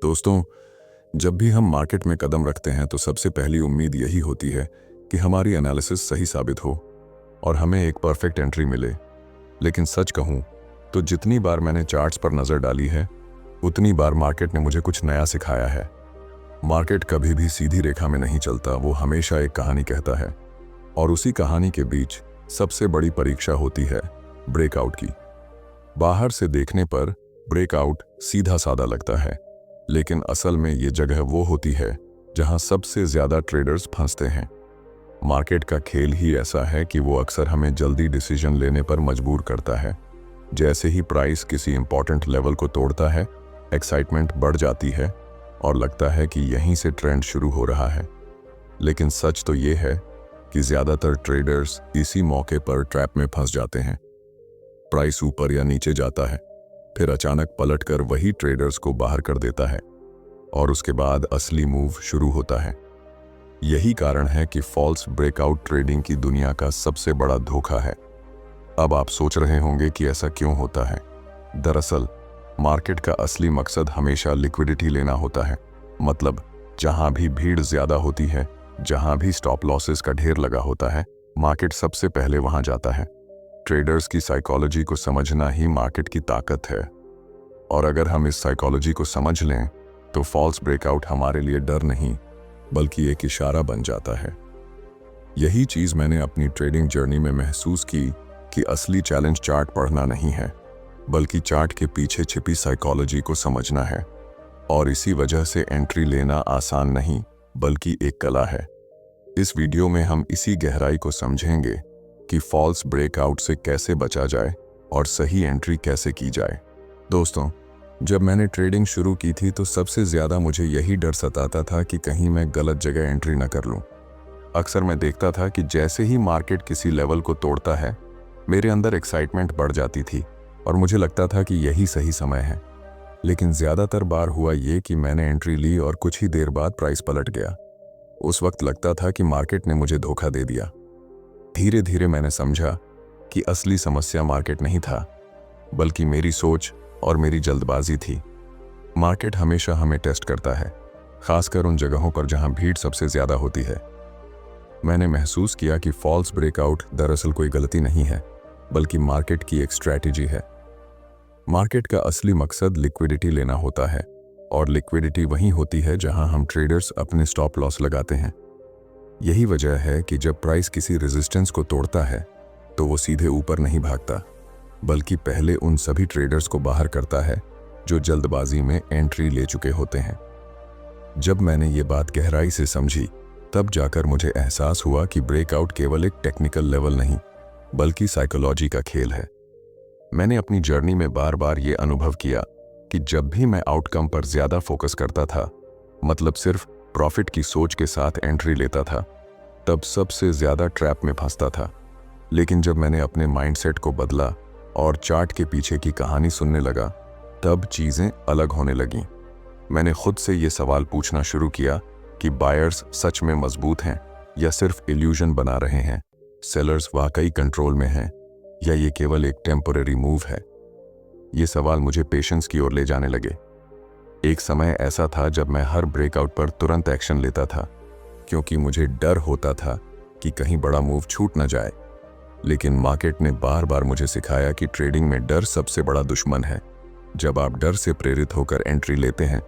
दोस्तों, जब भी हम मार्केट में कदम रखते हैं तो सबसे पहली उम्मीद यही होती है कि हमारी एनालिसिस सही साबित हो और हमें एक परफेक्ट एंट्री मिले। लेकिन सच कहूं तो जितनी बार मैंने चार्ट्स पर नज़र डाली है, उतनी बार मार्केट ने मुझे कुछ नया सिखाया है। मार्केट कभी भी सीधी रेखा में नहीं चलता, वो हमेशा एक कहानी कहता है और उसी कहानी के बीच सबसे बड़ी परीक्षा होती है ब्रेकआउट की। बाहर से देखने पर ब्रेकआउट सीधा साधा लगता है, लेकिन असल में ये जगह वो होती है जहां सबसे ज्यादा ट्रेडर्स फंसते हैं। मार्केट का खेल ही ऐसा है कि वो अक्सर हमें जल्दी डिसीजन लेने पर मजबूर करता है। जैसे ही प्राइस किसी इंपॉर्टेंट लेवल को तोड़ता है, एक्साइटमेंट बढ़ जाती है और लगता है कि यहीं से ट्रेंड शुरू हो रहा है। लेकिन सच तो ये है कि ज्यादातर ट्रेडर्स इसी मौके पर ट्रैप में फंस जाते हैं। प्राइस ऊपर या नीचे जाता है, फिर अचानक पलटकर वही ट्रेडर्स को बाहर कर देता है और उसके बाद असली मूव शुरू होता है। यही कारण है कि फॉल्स ब्रेकआउट ट्रेडिंग की दुनिया का सबसे बड़ा धोखा है। अब आप सोच रहे होंगे कि ऐसा क्यों होता है। दरअसल मार्केट का असली मकसद हमेशा लिक्विडिटी लेना होता है। मतलब जहां भी भीड़ ज्यादा होती है, जहां भी स्टॉप लॉसेस का ढेर लगा होता है, मार्केट सबसे पहले वहां जाता है। ट्रेडर्स की साइकोलॉजी को समझना ही मार्केट की ताकत है, और अगर हम इस साइकोलॉजी को समझ लें तो फॉल्स ब्रेकआउट हमारे लिए डर नहीं बल्कि एक इशारा बन जाता है। यही चीज मैंने अपनी ट्रेडिंग जर्नी में महसूस की कि असली चैलेंज चार्ट पढ़ना नहीं है, बल्कि चार्ट के पीछे छिपी साइकोलॉजी को समझना है। और इसी वजह से एंट्री लेना आसान नहीं बल्कि एक कला है। इस वीडियो में हम इसी गहराई को समझेंगे कि फॉल्स ब्रेकआउट से कैसे बचा जाए और सही एंट्री कैसे की जाए। दोस्तों, जब मैंने ट्रेडिंग शुरू की थी तो सबसे ज़्यादा मुझे यही डर सताता था कि कहीं मैं गलत जगह एंट्री न कर लूं। अक्सर मैं देखता था कि जैसे ही मार्केट किसी लेवल को तोड़ता है, मेरे अंदर एक्साइटमेंट बढ़ जाती थी और मुझे लगता था कि यही सही समय है। लेकिन ज़्यादातर बार हुआ ये कि मैंने एंट्री ली और कुछ ही देर बाद प्राइस पलट गया। उस वक्त लगता था कि मार्केट ने मुझे धोखा दे दिया। धीरे धीरे मैंने समझा कि असली समस्या मार्केट नहीं था, बल्कि मेरी सोच और मेरी जल्दबाजी थी। मार्केट हमेशा हमें टेस्ट करता है, खासकर उन जगहों पर जहां भीड़ सबसे ज्यादा होती है। मैंने महसूस किया कि फॉल्स ब्रेकआउट दरअसल कोई गलती नहीं है, बल्कि मार्केट की एक स्ट्रैटेजी है। मार्केट का असली मकसद लिक्विडिटी लेना होता है, और लिक्विडिटी वहीं होती है जहां हम ट्रेडर्स अपने स्टॉप लॉस लगाते हैं। यही वजह है कि जब प्राइस किसी रेजिस्टेंस को तोड़ता है तो वो सीधे ऊपर नहीं भागता, बल्कि पहले उन सभी ट्रेडर्स को बाहर करता है जो जल्दबाजी में एंट्री ले चुके होते हैं। जब मैंने ये बात गहराई से समझी, तब जाकर मुझे एहसास हुआ कि ब्रेकआउट केवल एक टेक्निकल लेवल नहीं बल्कि साइकोलॉजी का खेल है। मैंने अपनी जर्नी में बार बार ये अनुभव किया कि जब भी मैं आउटकम पर ज्यादा फोकस करता था, मतलब सिर्फ प्रॉफिट की सोच के साथ एंट्री लेता था, तब सबसे ज्यादा ट्रैप में फंसता था। लेकिन जब मैंने अपने माइंडसेट को बदला और चार्ट के पीछे की कहानी सुनने लगा, तब चीजें अलग होने लगीं। मैंने खुद से ये सवाल पूछना शुरू किया कि बायर्स सच में मजबूत हैं या सिर्फ इल्यूजन बना रहे हैं? सेलर्स वाकई कंट्रोल में हैं या ये केवल एक टेम्पररी मूव है? ये सवाल मुझे पेशेंस की ओर ले जाने लगे। एक समय ऐसा था जब मैं हर ब्रेकआउट पर तुरंत एक्शन लेता था, क्योंकि मुझे डर होता था कि कहीं बड़ा मूव छूट न जाए। लेकिन मार्केट ने बार बार मुझे सिखाया कि ट्रेडिंग में डर सबसे बड़ा दुश्मन है। जब आप डर से प्रेरित होकर एंट्री लेते हैं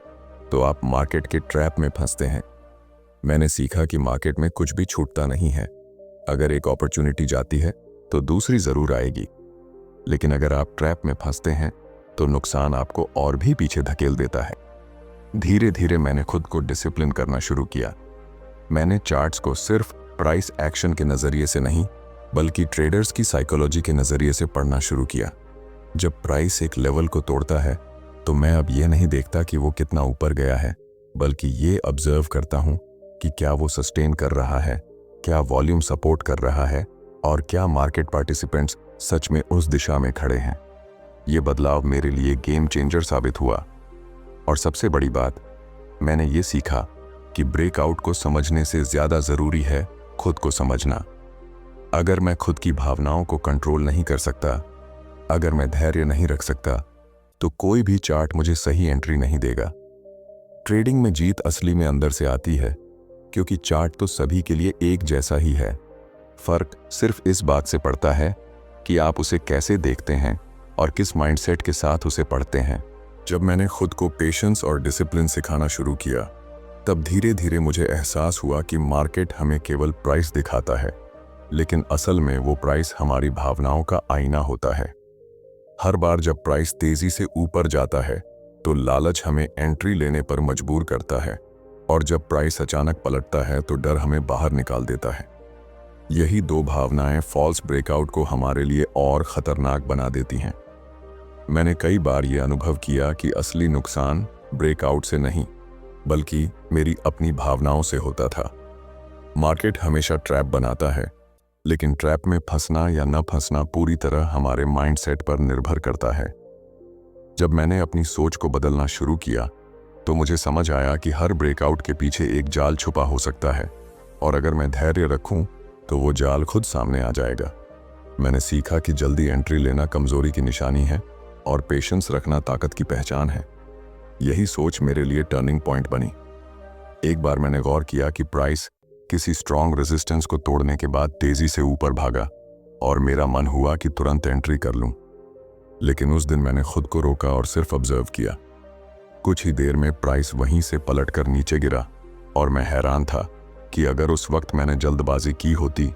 तो आप मार्केट के ट्रैप में फंसते हैं। मैंने सीखा कि मार्केट में कुछ भी छूटता नहीं है। अगर एक अपॉर्चुनिटी जाती है तो दूसरी जरूर आएगी, लेकिन अगर आप ट्रैप में फंसते हैं तो नुकसान आपको और भी पीछे धकेल देता है। धीरे धीरे मैंने खुद को डिसिप्लिन करना शुरू किया। मैंने चार्ट्स को सिर्फ प्राइस एक्शन के नजरिए से नहीं बल्कि ट्रेडर्स की साइकोलॉजी के नजरिए से पढ़ना शुरू किया। जब प्राइस एक लेवल को तोड़ता है तो मैं अब ये नहीं देखता कि वो कितना ऊपर गया है, बल्कि ये ऑब्जर्व करता हूँ कि क्या वो सस्टेन कर रहा है, क्या वॉल्यूम सपोर्ट कर रहा है और क्या मार्केट पार्टिसिपेंट्स सच में उस दिशा में खड़े हैं। ये बदलाव मेरे लिए गेम चेंजर साबित हुआ। और सबसे बड़ी बात, मैंने ये सीखा कि ब्रेकआउट को समझने से ज्यादा जरूरी है खुद को समझना। अगर मैं खुद की भावनाओं को कंट्रोल नहीं कर सकता, अगर मैं धैर्य नहीं रख सकता, तो कोई भी चार्ट मुझे सही एंट्री नहीं देगा। ट्रेडिंग में जीत असली में अंदर से आती है, क्योंकि चार्ट तो सभी के लिए एक जैसा ही है। फर्क सिर्फ इस बात से पड़ता है कि आप उसे कैसे देखते हैं और किस माइंडसेट के साथ उसे पढ़ते हैं। जब मैंने खुद को पेशेंस और डिसिप्लिन सिखाना शुरू किया, तब धीरे धीरे मुझे एहसास हुआ कि मार्केट हमें केवल प्राइस दिखाता है, लेकिन असल में वो प्राइस हमारी भावनाओं का आईना होता है। हर बार जब प्राइस तेजी से ऊपर जाता है तो लालच हमें एंट्री लेने पर मजबूर करता है, और जब प्राइस अचानक पलटता है तो डर हमें बाहर निकाल देता है। यही दो भावनाएं फॉल्स ब्रेकआउट को हमारे लिए और खतरनाक बना देती हैं। मैंने कई बार यह अनुभव किया कि असली नुकसान ब्रेकआउट से नहीं, बल्कि मेरी अपनी भावनाओं से होता था। मार्केट हमेशा ट्रैप बनाता है, लेकिन ट्रैप में फंसना या न फंसना पूरी तरह हमारे माइंडसेट पर निर्भर करता है। जब मैंने अपनी सोच को बदलना शुरू किया, तो मुझे समझ आया कि हर ब्रेकआउट के पीछे एक जाल छुपा हो सकता है, और अगर मैं धैर्य रखूं, तो वो जाल खुद सामने आ जाएगा। मैंने सीखा कि जल्दी एंट्री लेना कमजोरी की निशानी है और पेशेंस रखना ताकत की पहचान है। यही सोच मेरे लिए टर्निंग पॉइंट बनी। एक बार मैंने गौर किया कि प्राइस किसी स्ट्रॉन्ग रेजिस्टेंस को तोड़ने के बाद तेजी से ऊपर भागा, और मेरा मन हुआ कि तुरंत एंट्री कर लूं। लेकिन उस दिन मैंने खुद को रोका और सिर्फ ऑब्जर्व किया। कुछ ही देर में प्राइस वहीं से पलटकर नीचे गिरा, और मैं हैरान था कि अगर उस वक्त मैंने जल्दबाजी की होती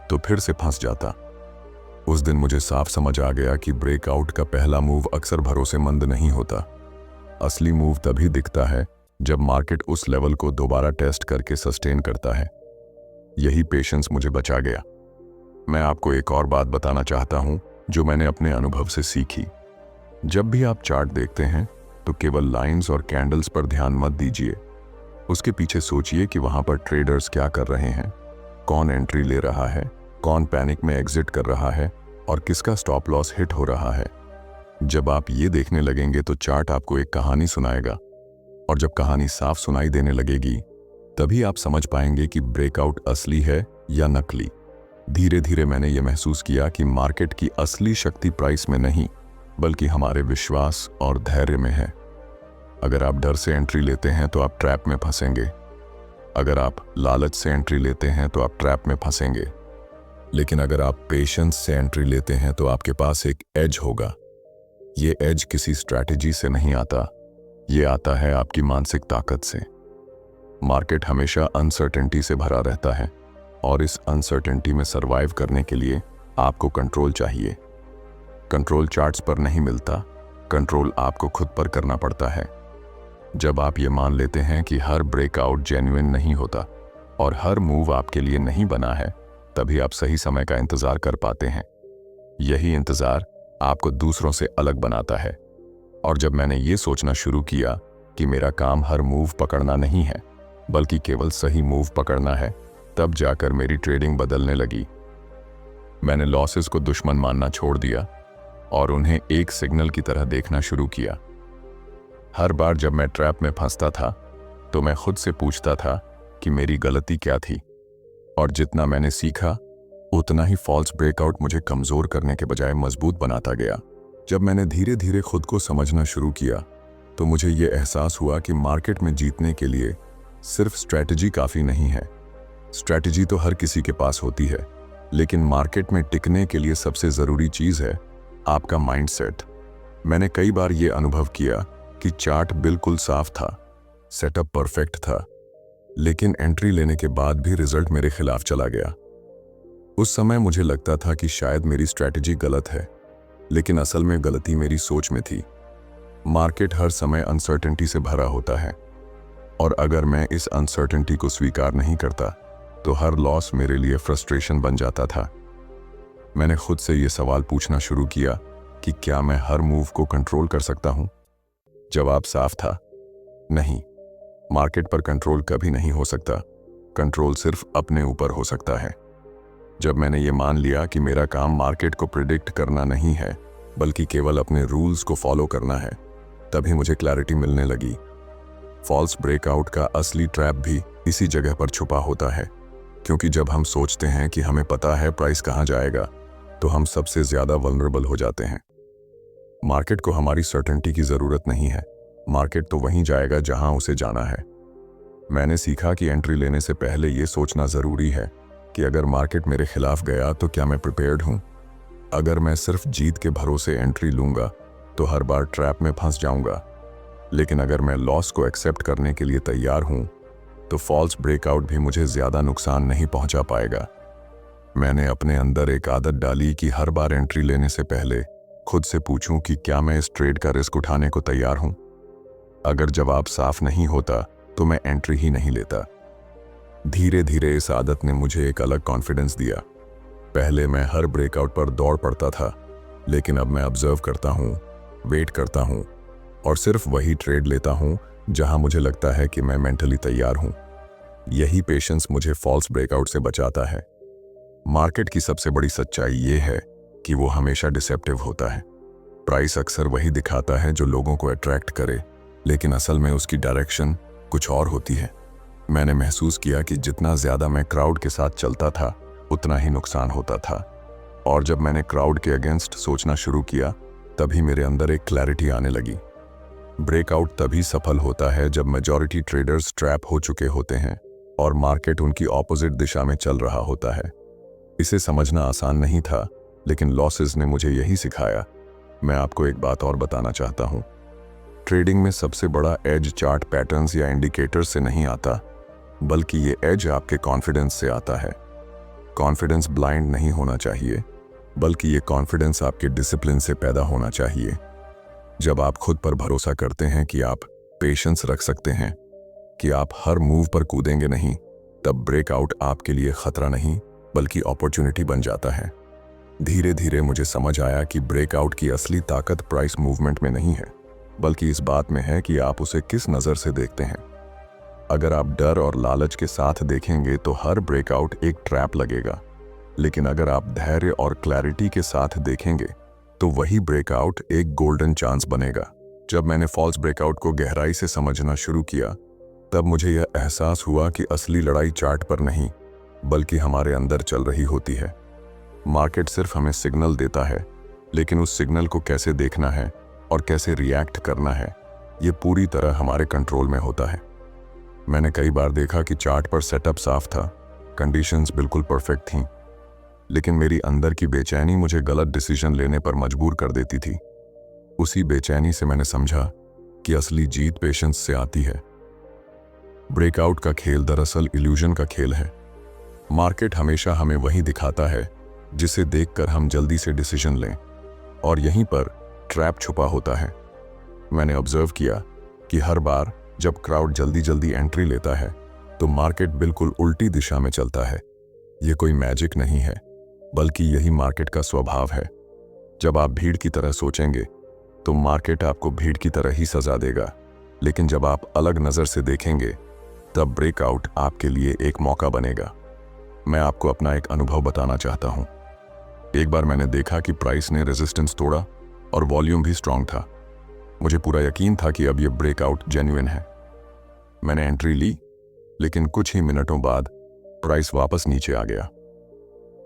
तो फिर से फंस जाता। उस दिन मुझे साफ समझ आ गया कि ब्रेकआउट का पहला मूव अक्सर भरोसेमंद नहीं होता। असली मूव तभी दिखता है जब मार्केट उस लेवल को दोबारा टेस्ट करके सस्टेन करता है। यही पेशेंस मुझे बचा गया। मैं आपको एक और बात बताना चाहता हूं जो मैंने अपने अनुभव से सीखी। जब भी आप चार्ट देखते हैं तो केवल लाइंस और कैंडल्स पर ध्यान मत दीजिए। उसके पीछे सोचिए कि वहां पर ट्रेडर्स क्या कर रहे हैं, कौन एंट्री ले रहा है, कौन पैनिक में एग्जिट कर रहा है, और किसका स्टॉप लॉस हिट हो रहा है। जब आप ये देखने लगेंगे तो चार्ट आपको एक कहानी सुनाएगा, और जब कहानी साफ सुनाई देने लगेगी, तभी आप समझ पाएंगे कि ब्रेकआउट असली है या नकली। धीरे धीरे मैंने ये महसूस किया कि मार्केट की असली शक्ति प्राइस में नहीं, बल्कि हमारे विश्वास और धैर्य में है। अगर आप डर से एंट्री लेते हैं तो आप ट्रैप में फंसेंगे। अगर आप लालच से एंट्री लेते हैं तो आप ट्रैप में फंसेंगे। लेकिन अगर आप पेशेंस से एंट्री लेते हैं तो आपके पास एक एज होगा। ये एज किसी स्ट्रैटेजी से नहीं आता, ये आता है आपकी मानसिक ताकत से। मार्केट हमेशा अनसर्टेनिटी से भरा रहता है, और इस अनसर्टेनिटी में सरवाइव करने के लिए आपको कंट्रोल चाहिए। कंट्रोल चार्ट्स पर नहीं मिलता, कंट्रोल आपको खुद पर करना पड़ता है। जब आप ये मान लेते हैं कि हर ब्रेकआउट जेन्युइन नहीं होता और हर मूव आपके लिए नहीं बना है, तभी आप सही समय का इंतजार कर पाते हैं। यही इंतजार आपको दूसरों से अलग बनाता है। और जब मैंने ये सोचना शुरू किया कि मेरा काम हर मूव पकड़ना नहीं है, बल्कि केवल सही मूव पकड़ना है, तब जाकर मेरी ट्रेडिंग बदलने लगी। मैंने लॉसेस को दुश्मन मानना छोड़ दिया और उन्हें एक सिग्नल की तरह देखना शुरू किया। हर बार जब मैं ट्रैप में फंसता था तो मैं खुद से पूछता था कि मेरी गलती क्या थी, और जितना मैंने सीखा उतना ही फॉल्स ब्रेकआउट मुझे कमजोर करने के बजाय मजबूत बनाता गया। जब मैंने धीरे धीरे खुद को समझना शुरू किया तो मुझे ये एहसास हुआ कि मार्केट में जीतने के लिए सिर्फ स्ट्रैटेजी काफ़ी नहीं है। स्ट्रैटेजी तो हर किसी के पास होती है, लेकिन मार्केट में टिकने के लिए सबसे ज़रूरी चीज़ है आपका माइंडसेट। मैंने कई बार ये अनुभव किया कि चार्ट बिल्कुल साफ था, सेटअप परफेक्ट था, लेकिन एंट्री लेने के बाद भी रिजल्ट मेरे खिलाफ चला गया। उस समय मुझे लगता था कि शायद मेरी स्ट्रैटेजी गलत है, लेकिन असल में गलती मेरी सोच में थी। मार्केट हर समय अनसर्टेनिटी से भरा होता है, और अगर मैं इस अनसर्टेनिटी को स्वीकार नहीं करता तो हर लॉस मेरे लिए फ्रस्ट्रेशन बन जाता था। मैंने खुद से ये सवाल पूछना शुरू किया कि क्या मैं हर मूव को कंट्रोल कर सकता हूं? जवाब साफ था, नहीं। मार्केट पर कंट्रोल कभी नहीं हो सकता, कंट्रोल सिर्फ अपने ऊपर हो सकता है। जब मैंने ये मान लिया कि मेरा काम मार्केट को प्रिडिक्ट करना नहीं है, बल्कि केवल अपने रूल्स को फॉलो करना है, तभी मुझे क्लैरिटी मिलने लगी। फॉल्स ब्रेकआउट का असली ट्रैप भी इसी जगह पर छुपा होता है, क्योंकि जब हम सोचते हैं कि हमें पता है प्राइस कहाँ जाएगा, तो हम सबसे ज्यादा वल्नरेबल हो जाते हैं। मार्केट को हमारी सर्टेनिटी की जरूरत नहीं है, मार्केट तो वहीं जाएगा जहां उसे जाना है। मैंने सीखा कि एंट्री लेने से पहले ये सोचना ज़रूरी है कि अगर मार्केट मेरे खिलाफ गया तो क्या मैं प्रिपेयर्ड हूँ। अगर मैं सिर्फ जीत के भरोसे एंट्री लूँगा तो हर बार ट्रैप में फंस जाऊँगा, लेकिन अगर मैं लॉस को एक्सेप्ट करने के लिए तैयार हूँ तो फॉल्स ब्रेकआउट भी मुझे ज़्यादा नुकसान नहीं पहुँचा पाएगा। मैंने अपने अंदर एक आदत डाली कि हर बार एंट्री लेने से पहले खुद से पूछूं कि क्या मैं इस ट्रेड का रिस्क उठाने को तैयार हूं। अगर जवाब साफ नहीं होता तो मैं एंट्री ही नहीं लेता। धीरे धीरे इस आदत ने मुझे एक अलग कॉन्फिडेंस दिया। पहले मैं हर ब्रेकआउट पर दौड़ पड़ता था, लेकिन अब मैं ऑब्जर्व करता हूं, वेट करता हूं और सिर्फ वही ट्रेड लेता हूं जहां मुझे लगता है कि मैं मेंटली तैयार हूं। यही पेशेंस मुझे फॉल्स ब्रेकआउट से बचाता है। मार्केट की सबसे बड़ी सच्चाई ये है कि वो हमेशा डिसेप्टिव होता है। प्राइस अक्सर वही दिखाता है जो लोगों को अट्रैक्ट करे, लेकिन असल में उसकी डायरेक्शन कुछ और होती है। मैंने महसूस किया कि जितना ज़्यादा मैं क्राउड के साथ चलता था उतना ही नुकसान होता था, और जब मैंने क्राउड के अगेंस्ट सोचना शुरू किया तभी मेरे अंदर एक क्लैरिटी आने लगी। ब्रेकआउट तभी सफल होता है जब मेजॉरिटी ट्रेडर्स ट्रैप हो चुके होते हैं और मार्केट उनकी ऑपोजिट दिशा में चल रहा होता है। इसे समझना आसान नहीं था, लेकिन लॉसेस ने मुझे यही सिखाया। मैं आपको एक बात और बताना चाहता हूँ। ट्रेडिंग में सबसे बड़ा एज चार्ट पैटर्न्स या इंडिकेटर्स से नहीं आता, बल्कि ये एज आपके कॉन्फिडेंस से आता है। कॉन्फिडेंस ब्लाइंड नहीं होना चाहिए, बल्कि ये कॉन्फिडेंस आपके डिसिप्लिन से पैदा होना चाहिए। जब आप खुद पर भरोसा करते हैं कि आप पेशेंस रख सकते हैं, कि आप हर मूव पर कूदेंगे नहीं, तब ब्रेकआउट आपके लिए खतरा नहीं बल्कि अपॉर्चुनिटी बन जाता है। धीरे धीरे मुझे समझ आया कि ब्रेकआउट की असली ताकत प्राइस मूवमेंट में नहीं है, बल्कि इस बात में है कि आप उसे किस नज़र से देखते हैं। अगर आप डर और लालच के साथ देखेंगे तो हर ब्रेकआउट एक ट्रैप लगेगा, लेकिन अगर आप धैर्य और क्लैरिटी के साथ देखेंगे तो वही ब्रेकआउट एक गोल्डन चांस बनेगा। जब मैंने फॉल्स ब्रेकआउट को गहराई से समझना शुरू किया, तब मुझे यह एहसास हुआ कि असली लड़ाई चार्ट पर नहीं बल्कि हमारे अंदर चल रही होती है। मार्केट सिर्फ हमें सिग्नल देता है, लेकिन उस सिग्नल को कैसे देखना है और कैसे रिएक्ट करना है, ये पूरी तरह हमारे कंट्रोल में होता है। मैंने कई बार देखा कि चार्ट पर सेटअप साफ था, कंडीशंस बिल्कुल परफेक्ट थीं, लेकिन मेरी अंदर की बेचैनी मुझे गलत डिसीजन लेने पर मजबूर कर देती थी। उसी बेचैनी से मैंने समझा कि असली जीत पेशेंस से आती है। ब्रेकआउट का खेल दरअसल इल्यूजन का खेल है। मार्केट हमेशा हमें वही दिखाता है जिसे देखकर हम जल्दी से डिसीजन लें, और यहीं पर ट्रैप छुपा होता है। मैंने ऑब्जर्व किया कि हर बार जब क्राउड जल्दी जल्दी एंट्री लेता है तो मार्केट बिल्कुल उल्टी दिशा में चलता है। ये कोई मैजिक नहीं है, बल्कि यही मार्केट का स्वभाव है। जब आप भीड़ की तरह सोचेंगे तो मार्केट आपको भीड़ की तरह ही सजा देगा, लेकिन जब आप अलग नज़र से देखेंगे तब ब्रेकआउट आपके लिए एक मौका बनेगा। मैं आपको अपना एक अनुभव बताना चाहता हूँ। एक बार मैंने देखा कि प्राइस ने रेजिस्टेंस तोड़ा और वॉल्यूम भी स्ट्रांग था। मुझे पूरा यकीन था कि अब ये ब्रेकआउट जेन्युइन है। मैंने एंट्री ली, लेकिन कुछ ही मिनटों बाद प्राइस वापस नीचे आ गया।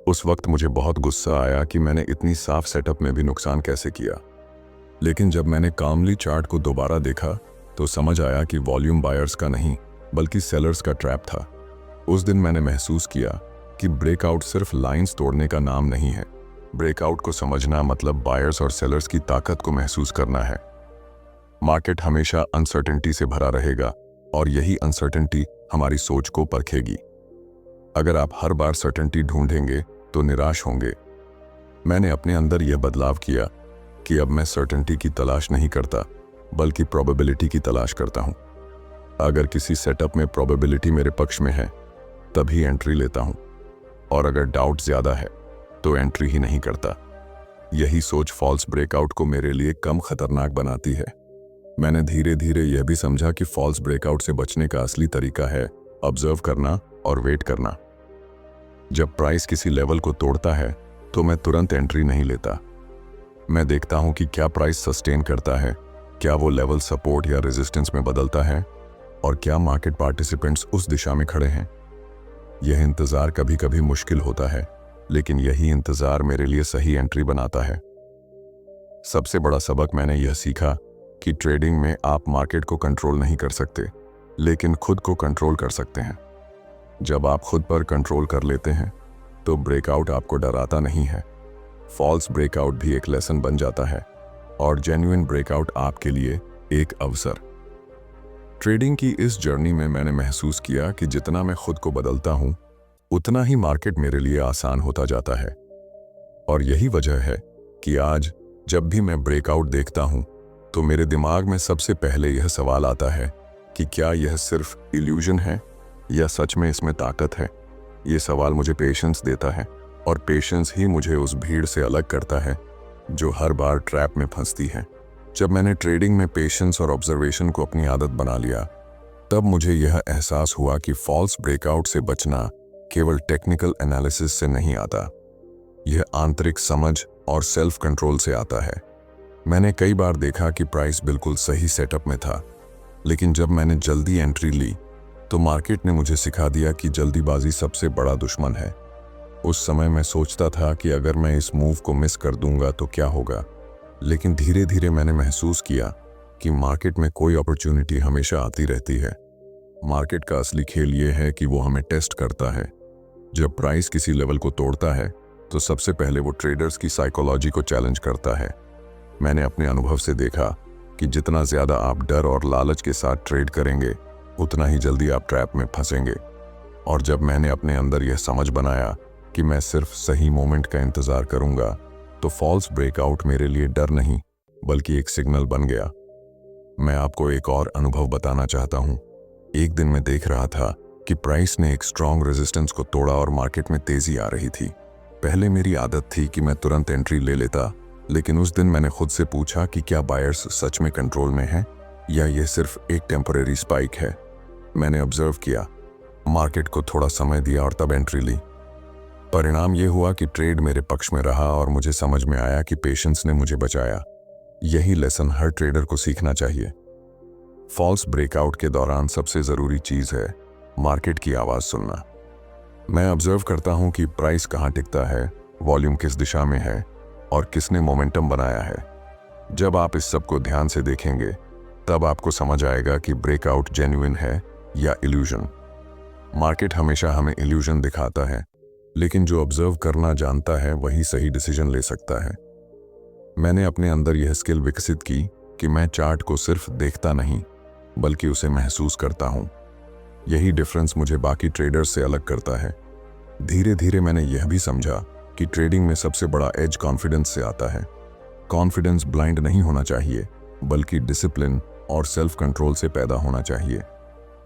उस वक्त मुझे बहुत गुस्सा आया कि मैंने इतनी साफ सेटअप में भी नुकसान कैसे किया। लेकिन जब मैंने कामली चार्ट को दोबारा देखा तो समझ आया कि वॉल्यूम बायर्स का नहीं बल्कि सेलर्स का ट्रैप था। उस दिन मैंने महसूस किया कि ब्रेकआउट सिर्फ लाइंस तोड़ने का नाम नहीं है। ब्रेकआउट को समझना मतलब बायर्स और सेलर्स की ताकत को महसूस करना है। मार्केट हमेशा अनसर्टेनिटी से भरा रहेगा और यही अनसर्टेनिटी हमारी सोच को परखेगी। अगर आप हर बार सर्टेनिटी ढूंढेंगे तो निराश होंगे। मैंने अपने अंदर यह बदलाव किया कि अब मैं सर्टेनिटी की तलाश नहीं करता बल्कि प्रोबेबिलिटी की तलाश करता हूं। अगर किसी सेटअप में प्रोबेबिलिटी मेरे पक्ष में है तभी एंट्री लेता हूं, और अगर डाउट ज्यादा है तो एंट्री ही नहीं करता। यही सोच फॉल्स ब्रेकआउट को मेरे लिए कम खतरनाक बनाती है। मैंने धीरे धीरे यह भी समझा कि फॉल्स ब्रेकआउट से बचने का असली तरीका है ऑब्जर्व करना और वेट करना। जब प्राइस किसी लेवल को तोड़ता है तो मैं तुरंत एंट्री नहीं लेता। मैं देखता हूं कि क्या प्राइस सस्टेन करता है, क्या वो लेवल सपोर्ट या रेजिस्टेंस में बदलता है, और क्या मार्केट पार्टिसिपेंट्स उस दिशा में खड़े हैं। यह इंतजार कभी कभी मुश्किल होता है, लेकिन यही इंतजार मेरे लिए सही एंट्री बनाता है। सबसे बड़ा सबक मैंने यह सीखा कि ट्रेडिंग में आप मार्केट को कंट्रोल नहीं कर सकते, लेकिन खुद को कंट्रोल कर सकते हैं। जब आप खुद पर कंट्रोल कर लेते हैं तो ब्रेकआउट आपको डराता नहीं है। फॉल्स ब्रेकआउट भी एक लेसन बन जाता है और जेन्युइन ब्रेकआउट आपके लिए एक अवसर। ट्रेडिंग की इस जर्नी में मैंने महसूस किया कि जितना मैं खुद को बदलता हूं, उतना ही मार्केट मेरे लिए आसान होता जाता है। और यही वजह है कि आज जब भी मैं ब्रेकआउट देखता हूं, तो मेरे दिमाग में सबसे पहले यह सवाल आता है कि क्या यह सिर्फ इल्यूजन है या सच में इसमें ताकत है। ये सवाल मुझे पेशेंस देता है और पेशेंस ही मुझे उस भीड़ से अलग करता है जो हर बार ट्रैप में फंसती है। जब मैंने ट्रेडिंग में पेशेंस और ऑब्जर्वेशन को अपनी आदत बना लिया, तब मुझे यह एहसास हुआ कि फॉल्स ब्रेकआउट से बचना केवल टेक्निकल एनालिसिस से नहीं आता, यह आंतरिक समझ और सेल्फ कंट्रोल से आता है। मैंने कई बार देखा कि प्राइस बिल्कुल सही सेटअप में था, लेकिन जब मैंने जल्दी एंट्री ली तो मार्केट ने मुझे सिखा दिया कि जल्दीबाजी सबसे बड़ा दुश्मन है। उस समय मैं सोचता था कि अगर मैं इस मूव को मिस कर दूंगा तो क्या होगा, लेकिन धीरे धीरे मैंने महसूस किया कि मार्केट में कोई अपॉर्चुनिटी हमेशा आती रहती है। मार्केट का असली खेल ये है कि वो हमें टेस्ट करता है। जब प्राइस किसी लेवल को तोड़ता है तो सबसे पहले वो ट्रेडर्स की साइकोलॉजी को चैलेंज करता है। मैंने अपने अनुभव से देखा कि जितना ज़्यादा आप डर और लालच के साथ ट्रेड करेंगे, उतना ही जल्दी आप ट्रैप में फंसेंगे। और जब मैंने अपने अंदर यह समझ बनाया कि मैं सिर्फ सही मोमेंट का इंतज़ार करूंगा, तो फॉल्स ब्रेकआउट मेरे लिए डर नहीं बल्कि एक सिग्नल बन गया। मैं आपको एक और अनुभव बताना चाहता हूं। एक दिन मैं देख रहा था कि प्राइस ने एक स्ट्रॉन्ग रेजिस्टेंस को तोड़ा और मार्केट में तेजी आ रही थी। पहले मेरी आदत थी कि मैं तुरंत एंट्री ले लेता, लेकिन उस दिन मैंने खुद से पूछा कि क्या बायर्स सच में कंट्रोल में हैं या यह सिर्फ एक टेम्परेरी स्पाइक है। मैंने ऑब्जर्व किया, मार्केट को थोड़ा समय दिया और तब एंट्री ली। परिणाम यह हुआ कि ट्रेड मेरे पक्ष में रहा और मुझे समझ में आया कि पेशेंस ने मुझे बचाया। यही लेसन हर ट्रेडर को सीखना चाहिए। फॉल्स ब्रेकआउट के दौरान सबसे ज़रूरी चीज़ है मार्केट की आवाज़ सुनना। मैं ऑब्जर्व करता हूं कि प्राइस कहां टिकता है, वॉल्यूम किस दिशा में है और किसने मोमेंटम बनाया है। जब आप इस सब को ध्यान से देखेंगे, तब आपको समझ आएगा कि ब्रेकआउट जेन्युइन है या इल्यूजन। मार्केट हमेशा हमें इल्यूजन दिखाता है, लेकिन जो ऑब्जर्व करना जानता है वही सही डिसीजन ले सकता है। मैंने अपने अंदर यह स्किल विकसित की कि मैं चार्ट को सिर्फ देखता नहीं बल्कि उसे महसूस करता हूं। यही डिफरेंस मुझे बाकी ट्रेडर्स से अलग करता है। धीरे धीरे मैंने यह भी समझा कि ट्रेडिंग में सबसे बड़ा एज कॉन्फिडेंस से आता है। कॉन्फिडेंस ब्लाइंड नहीं होना चाहिए, बल्कि डिसिप्लिन और सेल्फ कंट्रोल से पैदा होना चाहिए।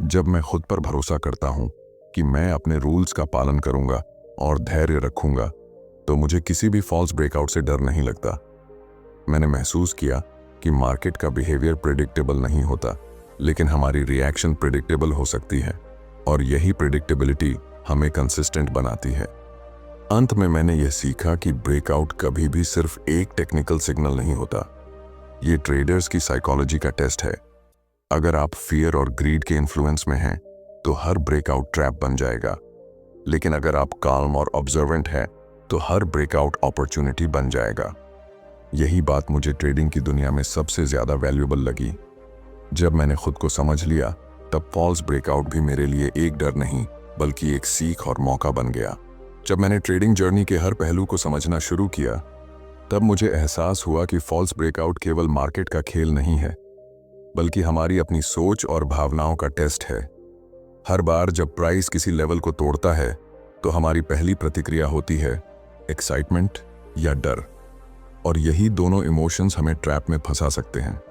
जब मैं खुद पर भरोसा करता हूं कि मैं अपने रूल्स का पालन करूंगा और धैर्य रखूंगा, तो मुझे किसी भी फॉल्स ब्रेकआउट से डर नहीं लगता। मैंने महसूस किया कि मार्केट का बिहेवियर प्रेडिक्टेबल नहीं होता, लेकिन हमारी रिएक्शन प्रेडिक्टेबल हो सकती है, और यही प्रेडिक्टेबिलिटी हमें कंसिस्टेंट बनाती है। अंत में मैंने यह सीखा कि ब्रेकआउट कभी भी सिर्फ एक टेक्निकल सिग्नल नहीं होता। ये ट्रेडर्स की साइकोलॉजी का टेस्ट है। अगर आप फियर और ग्रीड के इन्फ्लुएंस में हैं, तो हर ब्रेकआउट ट्रैप बन जाएगा, लेकिन अगर आप काल्म और ऑब्जर्वेंट हैं, तो हर ब्रेकआउट अपॉर्चुनिटी बन जाएगा। यही बात मुझे ट्रेडिंग की दुनिया में सबसे ज़्यादा वैल्यूएबल लगी। जब मैंने खुद को समझ लिया, तब फॉल्स ब्रेकआउट भी मेरे लिए एक डर नहीं बल्कि एक सीख और मौका बन गया। जब मैंने ट्रेडिंग जर्नी के हर पहलू को समझना शुरू किया, तब मुझे एहसास हुआ कि फॉल्स ब्रेकआउट केवल मार्केट का खेल नहीं है, बल्कि हमारी अपनी सोच और भावनाओं का टेस्ट है। हर बार जब प्राइस किसी लेवल को तोड़ता है, तो हमारी पहली प्रतिक्रिया होती है एक्साइटमेंट या डर, और यही दोनों इमोशंस हमें ट्रैप में फंसा सकते हैं।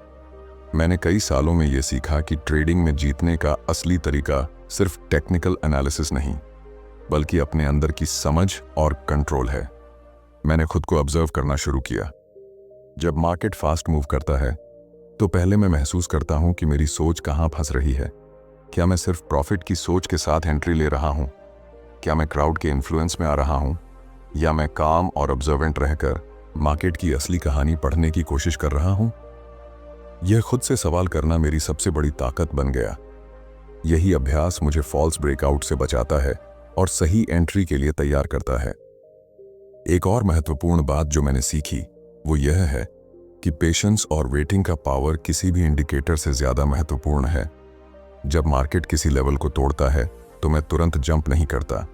मैंने कई सालों में यह सीखा कि ट्रेडिंग में जीतने का असली तरीका सिर्फ टेक्निकल एनालिसिस नहीं, बल्कि अपने अंदर की समझ और कंट्रोल है। मैंने खुद को ऑब्जर्व करना शुरू किया। जब मार्केट फास्ट मूव करता है, तो पहले मैं महसूस करता हूं कि मेरी सोच कहां फंस रही है। क्या मैं सिर्फ प्रॉफिट की सोच के साथ एंट्री ले रहा हूं? क्या मैं क्राउड के इन्फ्लुएंस में आ रहा हूं? या मैं काम और ऑब्जर्वेंट रहकर मार्केट की असली कहानी पढ़ने की कोशिश कर रहा हूं? यह खुद से सवाल करना मेरी सबसे बड़ी ताकत बन गया। यही अभ्यास मुझे फॉल्स ब्रेकआउट से बचाता है और सही एंट्री के लिए तैयार करता है। एक और महत्वपूर्ण बात जो मैंने सीखी, वो यह है कि पेशेंस और वेटिंग का पावर किसी भी इंडिकेटर से ज़्यादा महत्वपूर्ण है। जब मार्केट किसी लेवल को तोड़ता है तो मैं तुरंत जंप नहीं करता।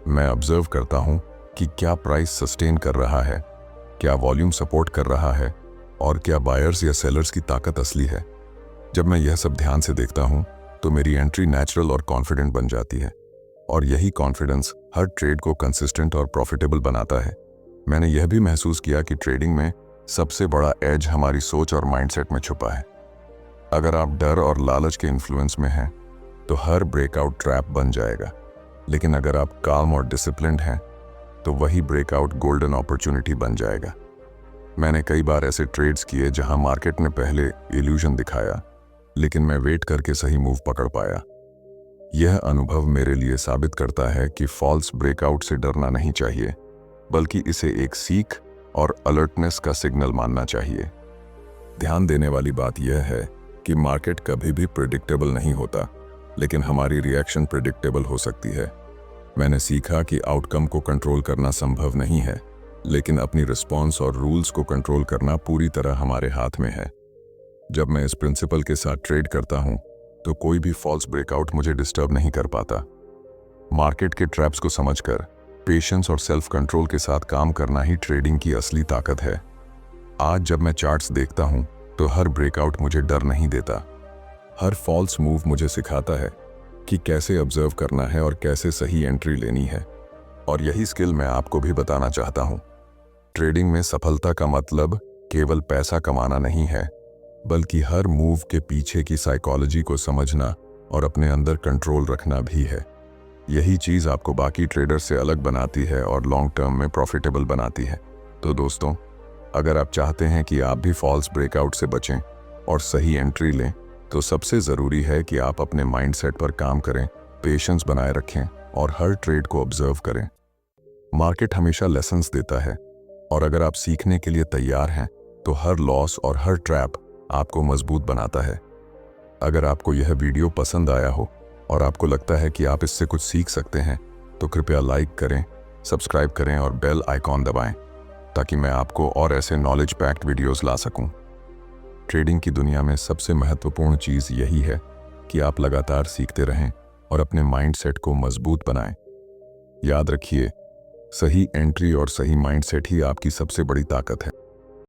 मैं ऑब्जर्व करता हूँ कि क्या प्राइस सस्टेन कर रहा है, क्या वॉल्यूम सपोर्ट कर रहा है और क्या बायर्स या सेलर्स की ताकत असली है। जब मैं यह सब ध्यान से देखता हूँ तो मेरी एंट्री नेचुरल और कॉन्फिडेंट बन जाती है, और यही कॉन्फिडेंस हर ट्रेड को कंसिस्टेंट और प्रॉफिटेबल बनाता है। मैंने यह भी महसूस किया कि ट्रेडिंग में सबसे बड़ा एज हमारी सोच और माइंडसेट में छुपा है। अगर आप डर और लालच के इन्फ्लुएंस में हैं तो हर ब्रेकआउट ट्रैप बन जाएगा, लेकिन अगर आप काम और डिसिप्लिन्ड हैं तो वही ब्रेकआउट गोल्डन अपॉर्चुनिटी बन जाएगा। मैंने कई बार ऐसे ट्रेड्स किए जहां मार्केट ने पहले इल्यूजन दिखाया, लेकिन मैं वेट करके सही मूव पकड़ पाया। यह अनुभव मेरे लिए साबित करता है कि फॉल्स ब्रेकआउट से डरना नहीं चाहिए, बल्कि इसे एक सीख और अलर्टनेस का सिग्नल मानना चाहिए। ध्यान देने वाली बात यह है कि मार्केट कभी भी प्रेडिक्टेबल नहीं होता, लेकिन हमारी रिएक्शन प्रेडिक्टेबल हो सकती है। मैंने सीखा कि आउटकम को कंट्रोल करना संभव नहीं है, लेकिन अपनी रिस्पॉन्स और रूल्स को कंट्रोल करना पूरी तरह हमारे हाथ में है। जब मैं इस प्रिंसिपल के साथ ट्रेड करता हूं तो कोई भी फॉल्स ब्रेकआउट मुझे डिस्टर्ब नहीं कर पाता। मार्केट के ट्रैप्स को समझकर पेशेंस और सेल्फ कंट्रोल के साथ काम करना ही ट्रेडिंग की असली ताकत है। आज जब मैं चार्ट्स देखता हूं तो हर ब्रेकआउट मुझे डर नहीं देता। हर फॉल्स मूव मुझे सिखाता है कि कैसे ऑब्जर्व करना है और कैसे सही एंट्री लेनी है, और यही स्किल मैं आपको भी बताना चाहता हूं। ट्रेडिंग में सफलता का मतलब केवल पैसा कमाना नहीं है, बल्कि हर मूव के पीछे की साइकोलॉजी को समझना और अपने अंदर कंट्रोल रखना भी है। यही चीज़ आपको बाकी ट्रेडर से अलग बनाती है और लॉन्ग टर्म में प्रॉफिटेबल बनाती है। तो दोस्तों, अगर आप चाहते हैं कि आप भी फॉल्स ब्रेकआउट से बचें और सही एंट्री लें, तो सबसे ज़रूरी है कि आप अपने माइंडसेट पर काम करें, पेशेंस बनाए रखें और हर ट्रेड को ऑब्जर्व करें। मार्केट हमेशा लेसन्स देता है, और अगर आप सीखने के लिए तैयार हैं तो हर लॉस और हर ट्रैप आपको मजबूत बनाता है। अगर आपको यह वीडियो पसंद आया हो और आपको लगता है कि आप इससे कुछ सीख सकते हैं, तो कृपया लाइक करें, सब्सक्राइब करें और बेल आइकॉन दबाएं, ताकि मैं आपको और ऐसे नॉलेज पैक्ड वीडियोस ला सकूं। ट्रेडिंग की दुनिया में सबसे महत्वपूर्ण चीज़ यही है कि आप लगातार सीखते रहें और अपने माइंडसेट को मजबूत बनाएं। याद रखिए, सही एंट्री और सही माइंडसेट ही आपकी सबसे बड़ी ताकत है।